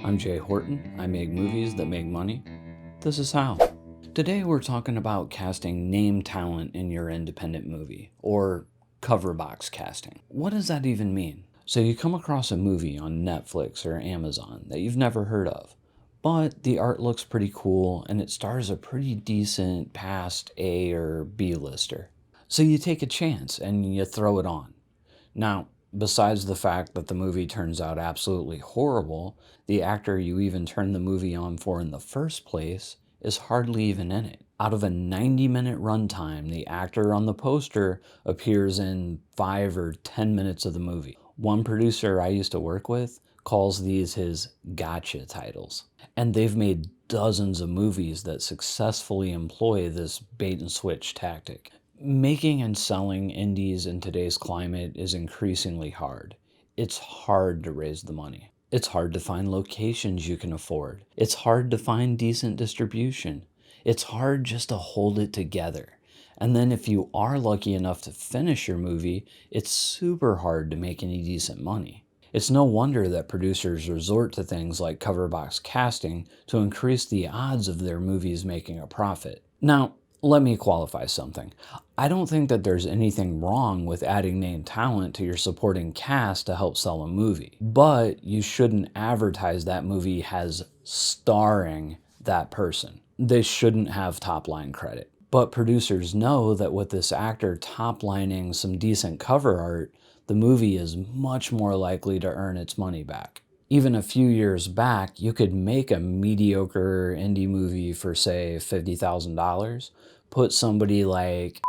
I'm Jay Horton. I make movies that make money. This is how. Today we're talking about casting name talent in your independent movie, or cover box casting. What does that even mean? So you come across a movie on Netflix or Amazon that you've never heard of, but the art looks pretty cool and it stars a pretty decent past A or B lister. So you take a chance and you throw it on. Now, besides the fact that the movie turns out absolutely horrible, the actor you even turned the movie on for in the first place is hardly even in it. Out of a 90-minute runtime, the actor on the poster appears in 5 or 10 minutes of the movie. One producer I used to work with calls these his gotcha titles. And they've made dozens of movies that successfully employ this bait and switch tactic. Making and selling indies in today's climate is increasingly hard. It's hard to raise the money. It's hard to find locations you can afford. It's hard to find decent distribution. It's hard just to hold it together. And then if you are lucky enough to finish your movie, it's super hard to make any decent money. It's no wonder that producers resort to things like cover box casting to increase the odds of their movies making a profit. Now, let me qualify something. I don't think that there's anything wrong with adding name talent to your supporting cast to help sell a movie, but you shouldn't advertise that movie as starring that person. They shouldn't have top-line credit. But producers know that with this actor top-lining some decent cover art, the movie is much more likely to earn its money back. Even a few years back, you could make a mediocre indie movie for, say, $50,000, put somebody like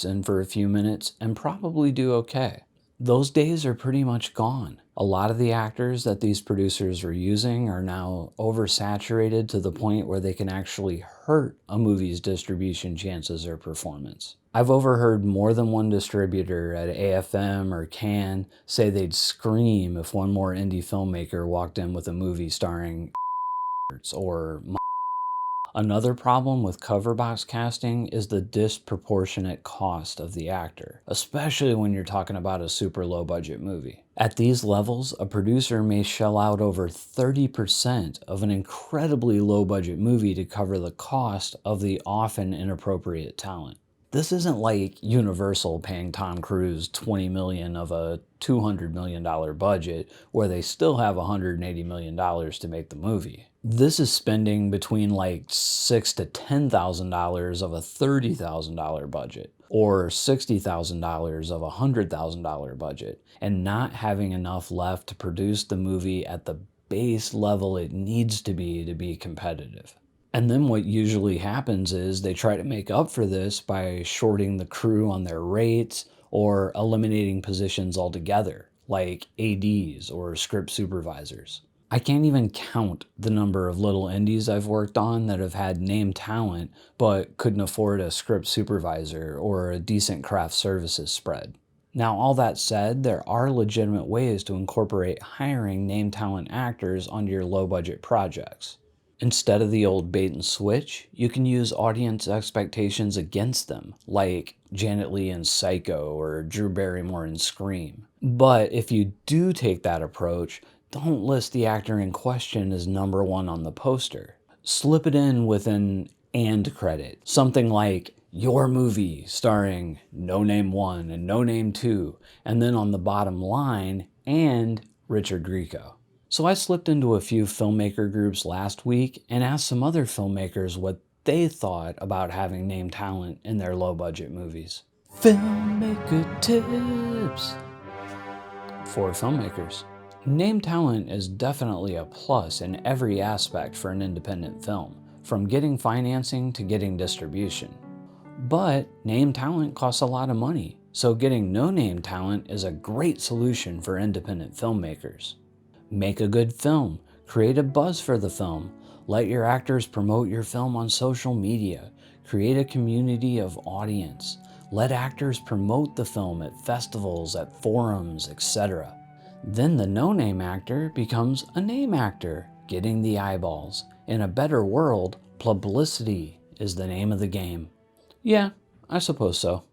in for a few minutes, and probably do okay. Those days are pretty much gone. A lot of the actors that these producers are using are now oversaturated to the point where they can actually hurt a movie's distribution chances or performance. I've overheard more than one distributor at AFM or Cannes say they'd scream if one more indie filmmaker walked in with a movie starring or Another problem with cover box casting is the disproportionate cost of the actor, especially when you're talking about a super low budget movie. At these levels, a producer may shell out over 30% of an incredibly low budget movie to cover the cost of the often inappropriate talent. This isn't like Universal paying Tom Cruise $20 million of a $200 million budget where they still have $180 million to make the movie. This is spending between like $6,000 to $10,000 of a $30,000 budget or $60,000 of a $100,000 budget and not having enough left to produce the movie at the base level it needs to be competitive. And then what usually happens is they try to make up for this by shorting the crew on their rates or eliminating positions altogether, like ADs or script supervisors. I can't even count the number of little indies I've worked on that have had name talent but couldn't afford a script supervisor or a decent craft services spread. Now, all that said, there are legitimate ways to incorporate hiring name talent actors onto your low-budget projects. Instead of the old bait and switch, you can use audience expectations against them, like Janet Leigh in Psycho or Drew Barrymore in Scream. But if you do take that approach, don't list the actor in question as number one on the poster. Slip it in with an "and" credit, something like your movie starring No Name 1 and No Name 2, and then on the bottom line, and Richard Grieco. So I slipped into a few filmmaker groups last week and asked some other filmmakers what they thought about having name talent in their low-budget movies. Filmmaker tips for filmmakers. Name talent is definitely a plus in every aspect for an independent film, from getting financing to getting distribution. But name talent costs a lot of money, so getting no name talent is a great solution for independent filmmakers. Make a good film, create a buzz for the film, let your actors promote your film on social media, create a community of audience, let actors promote the film at festivals, at forums, etc. Then the no-name actor becomes a name actor, getting the eyeballs. In a better world, publicity is the name of the game. Yeah, I suppose so.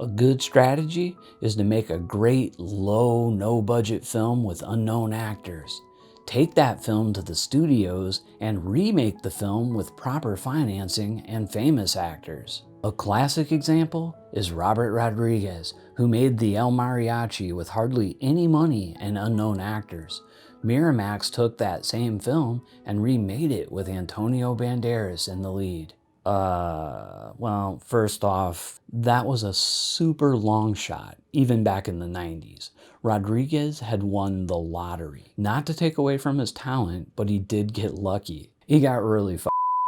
A good strategy is to make a great, low, no-budget film with unknown actors. take that film to the studios and remake the film with proper financing and famous actors. A classic example is Robert Rodriguez, who made the El Mariachi with hardly any money and unknown actors. Miramax took that same film and remade it with Antonio Banderas in the lead. Well, first off, that was a super long shot, even back in the 90s. Rodriguez had won the lottery. Not to take away from his talent, but he did get lucky. He got really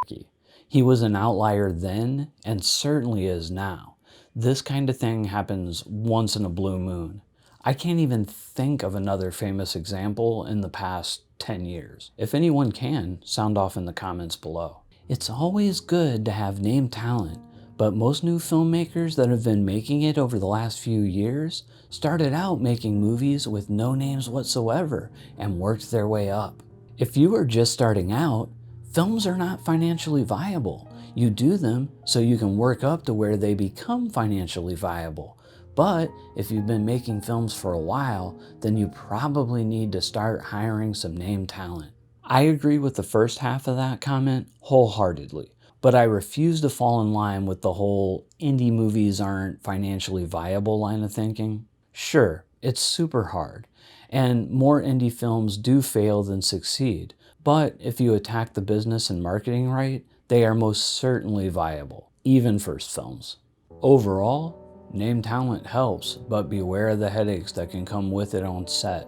lucky. He was an outlier then, and certainly is now. This kind of thing happens once in a blue moon. I can't even think of another famous example in the past 10 years. If anyone can, sound off in the comments below. It's always good to have name talent, but most new filmmakers that have been making it over the last few years started out making movies with no names whatsoever and worked their way up. If you are just starting out, films are not financially viable. You do them so you can work up to where they become financially viable. But if you've been making films for a while, then you probably need to start hiring some name talent. I agree with the first half of that comment wholeheartedly, but I refuse to fall in line with the whole indie movies aren't financially viable line of thinking. Sure, it's super hard, and more indie films do fail than succeed, but if you attack the business and marketing right, they are most certainly viable, even first films. Overall, name talent helps, but beware of the headaches that can come with it on set.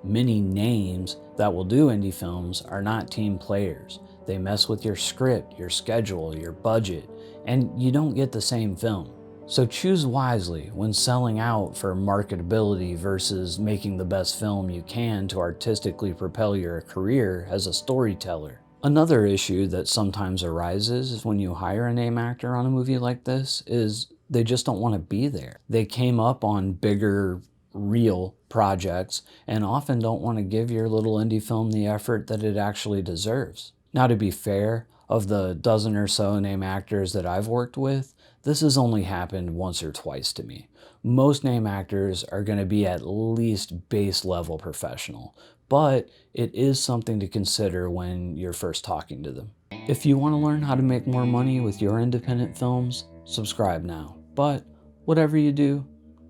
Many names that will do indie films are not team players. They mess with your script, your schedule, your budget, and you don't get the same film. So choose wisely when selling out for marketability versus making the best film you can to artistically propel your career as a storyteller. Another issue that sometimes arises when you hire a name actor on a movie like this is they just don't want to be there. They came up on bigger, real projects and often don't want to give your little indie film the effort that it actually deserves. Now, to be fair, of the dozen or so name actors that I've worked with, this has only happened once or twice to me. Most name actors are going to be at least base level professional, but it is something to consider when you're first talking to them. If you want to learn how to make more money with your independent films, subscribe now. But whatever you do,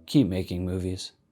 keep making movies.